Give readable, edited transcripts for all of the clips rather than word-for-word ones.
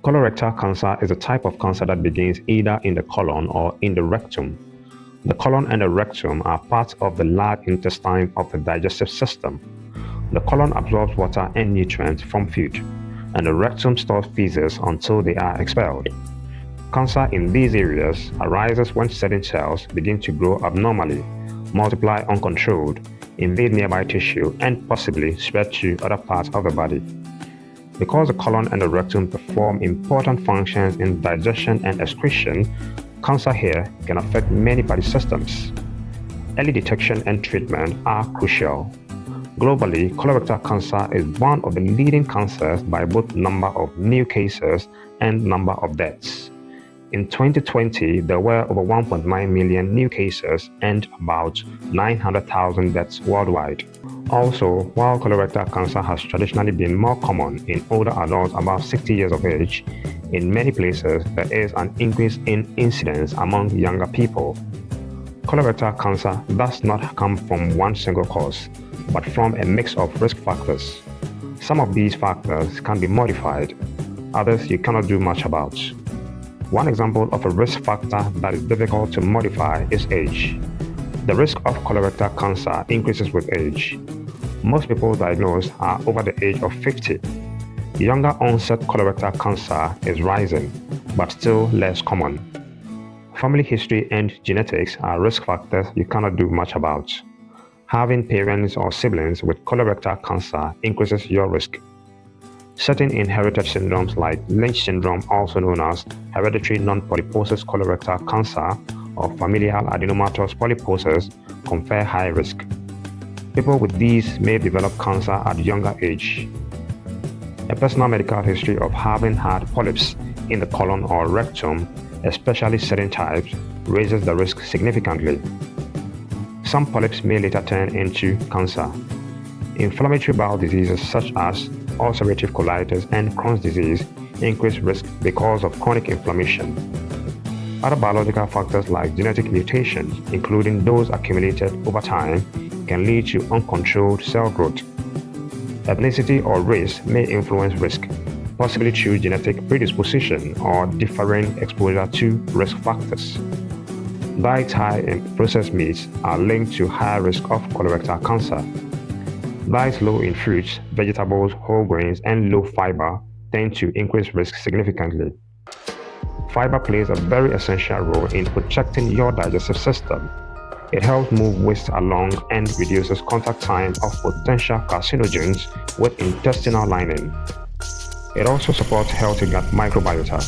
Colorectal cancer is a type of cancer that begins either in the colon or in the rectum. The colon and the rectum are parts of the large intestine of the digestive system. The colon absorbs water and nutrients from food, and the rectum stores feces until they are expelled. Cancer in these areas arises when certain cells begin to grow abnormally, multiply uncontrolled, invade nearby tissue, and possibly spread to other parts of the body. Because the colon and the rectum perform important functions in digestion and excretion, cancer here can affect many body systems. Early detection and treatment are crucial. Globally, colorectal cancer is one of the leading cancers by both number of new cases and number of deaths. In 2020, there were over 1.9 million new cases and about 900,000 deaths worldwide. Also, while colorectal cancer has traditionally been more common in older adults above 60 years of age, in many places there is an increase in incidence among younger people. Colorectal cancer does not come from one single cause, but from a mix of risk factors. Some of these factors can be modified, others you cannot do much about. One example of a risk factor that is difficult to modify is age. The risk of colorectal cancer increases with age. Most people diagnosed are over the age of 50. Younger onset colorectal cancer is rising, but still less common. Family history and genetics are risk factors you cannot do much about. Having parents or siblings with colorectal cancer increases your risk. Certain inherited syndromes like Lynch syndrome, also known as hereditary non-polyposis colorectal cancer or familial adenomatous polyposis, confer high risk. People with these may develop cancer at younger age. A personal medical history of having had polyps in the colon or rectum, especially certain types, raises the risk significantly. Some polyps may later turn into cancer. Inflammatory bowel diseases such as ulcerative colitis and Crohn's disease increase risk because of chronic inflammation. Other biological factors like genetic mutations, including those accumulated over time, can lead to uncontrolled cell growth. Ethnicity or race may influence risk, possibly through genetic predisposition or differing exposure to risk factors. Diets high in processed meats are linked to higher risk of colorectal cancer. Diets low in fruits, vegetables, whole grains, and low fiber tend to increase risk significantly. Fiber plays a very essential role in protecting your digestive system. It helps move waste along and reduces contact time of potential carcinogens with intestinal lining. It also supports healthy gut microbiota.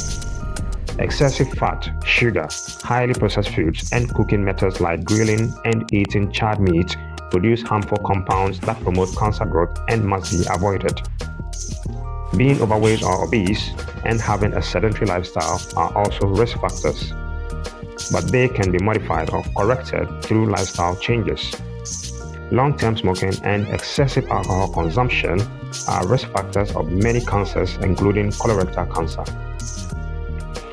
Excessive fat, sugar, highly processed foods, and cooking methods like grilling and eating charred meat produce harmful compounds that promote cancer growth and must be avoided. Being overweight or obese and having a sedentary lifestyle are also risk factors, but they can be modified or corrected through lifestyle changes. Long-term smoking and excessive alcohol consumption are risk factors of many cancers, including colorectal cancer.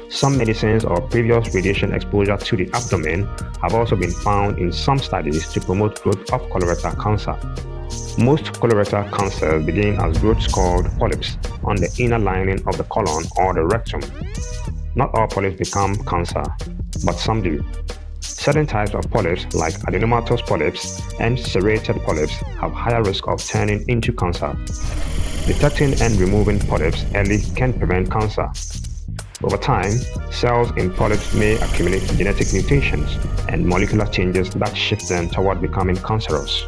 Some medicines or previous radiation exposure to the abdomen have also been found in some studies to promote growth of colorectal cancer. Most colorectal cancers begin as growths called polyps on the inner lining of the colon or the rectum. Not all polyps become cancer, but some do. Certain types of polyps, like adenomatous polyps and serrated polyps, have higher risk of turning into cancer. Detecting and removing polyps early can prevent cancer. Over time, cells in polyps may accumulate genetic mutations and molecular changes that shift them toward becoming cancerous.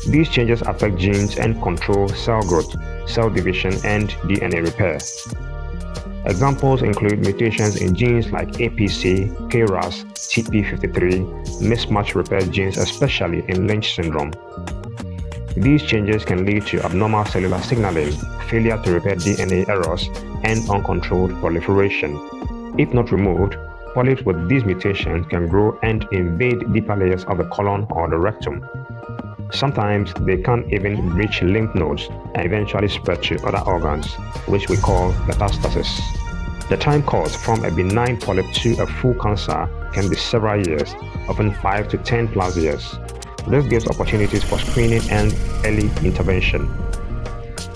These changes affect genes and control cell growth, cell division, and DNA repair. Examples include mutations in genes like APC, KRAS, TP53, mismatch repair genes, especially in Lynch syndrome. These changes can lead to abnormal cellular signaling, failure to repair DNA errors, and uncontrolled proliferation. If not removed, polyps with these mutations can grow and invade deeper layers of the colon or the rectum. Sometimes they can even reach lymph nodes and eventually spread to other organs, which we call metastasis. The time course from a benign polyp to a full cancer can be several years, often 5 to 10 plus years. This gives opportunities for screening and early intervention.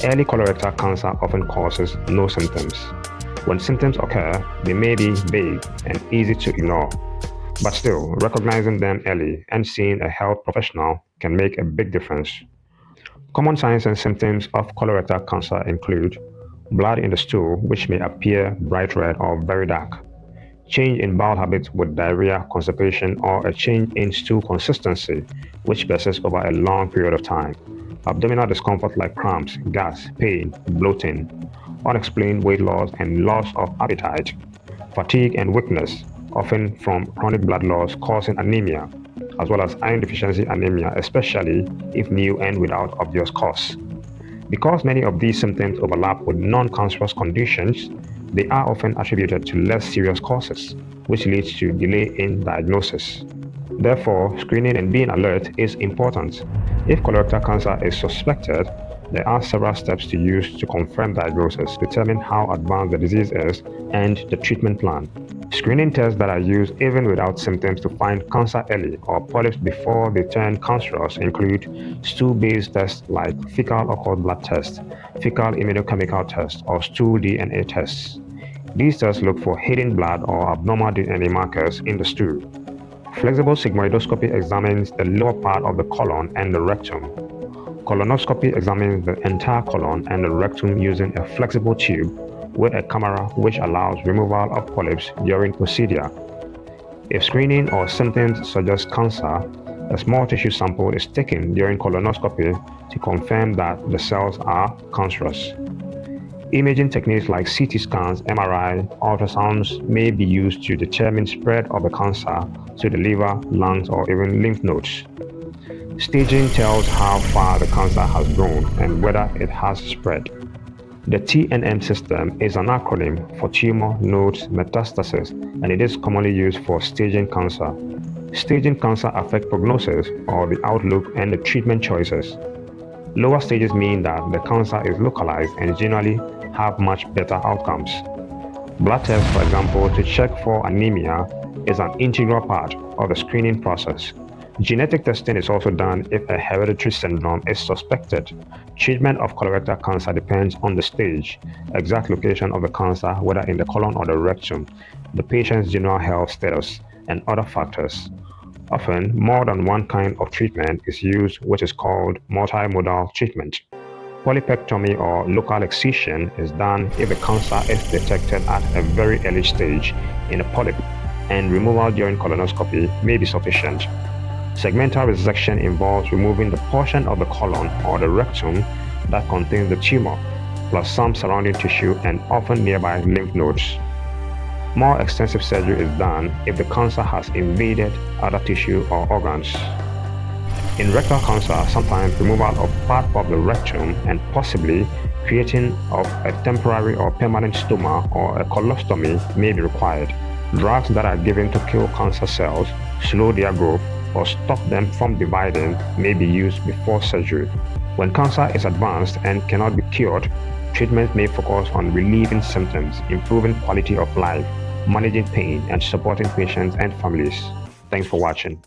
Early colorectal cancer often causes no symptoms. When symptoms occur, they may be vague and easy to ignore, but still, recognizing them early and seeing a health professional can make a big difference. Common signs and symptoms of colorectal cancer include blood in the stool, which may appear bright red or very dark, change in bowel habits with diarrhea, constipation, or a change in stool consistency, which persists over a long period of time, abdominal discomfort like cramps, gas, pain, bloating, unexplained weight loss and loss of appetite, fatigue and weakness, often from chronic blood loss causing anemia, as well as iron deficiency anemia, especially if new and without obvious cause. Because many of these symptoms overlap with non-cancerous conditions, they are often attributed to less serious causes, which leads to delay in diagnosis. Therefore, screening and being alert is important. If colorectal cancer is suspected, there are several steps to use to confirm diagnosis, determine how advanced the disease is, and the treatment plan. Screening tests that are used even without symptoms to find cancer early or polyps before they turn cancerous include stool-based tests like fecal occult blood test, fecal immunochemical test, or stool DNA tests. These tests look for hidden blood or abnormal DNA markers in the stool. Flexible sigmoidoscopy examines the lower part of the colon and the rectum. Colonoscopy examines the entire colon and the rectum using a flexible tube with a camera which allows removal of polyps during procedure. If screening or symptoms suggest cancer, a small tissue sample is taken during colonoscopy to confirm that the cells are cancerous. Imaging techniques like CT scans, MRI, ultrasounds may be used to determine spread of the cancer to the liver, lungs, or even lymph nodes. Staging tells how far the cancer has grown and whether it has spread. The TNM system is an acronym for tumor, nodes, metastasis, and it is commonly used for staging cancer. Staging cancer affects prognosis or the outlook and the treatment choices. Lower stages mean that the cancer is localized and generally have much better outcomes. Blood tests, for example, to check for anemia is an integral part of the screening process. Genetic testing is also done if a hereditary syndrome is suspected. Treatment of colorectal cancer depends on the stage, exact location of the cancer, whether in the colon or the rectum, the patient's general health status, and other factors. Often, more than one kind of treatment is used, which is called multimodal treatment. Polypectomy or local excision is done if the cancer is detected at a very early stage in a polyp, and removal during colonoscopy may be sufficient. Segmental resection involves removing the portion of the colon or the rectum that contains the tumor, plus some surrounding tissue and often nearby lymph nodes. More extensive surgery is done if the cancer has invaded other tissue or organs. In rectal cancer, sometimes removal of part of the rectum and possibly creating of a temporary or permanent stoma or a colostomy may be required. Drugs that are given to kill cancer cells, slow their growth, or stop them from dividing may be used before surgery. When cancer is advanced and cannot be cured, treatment may focus on relieving symptoms, improving quality of life, managing pain, and supporting patients and families. Thanks for watching.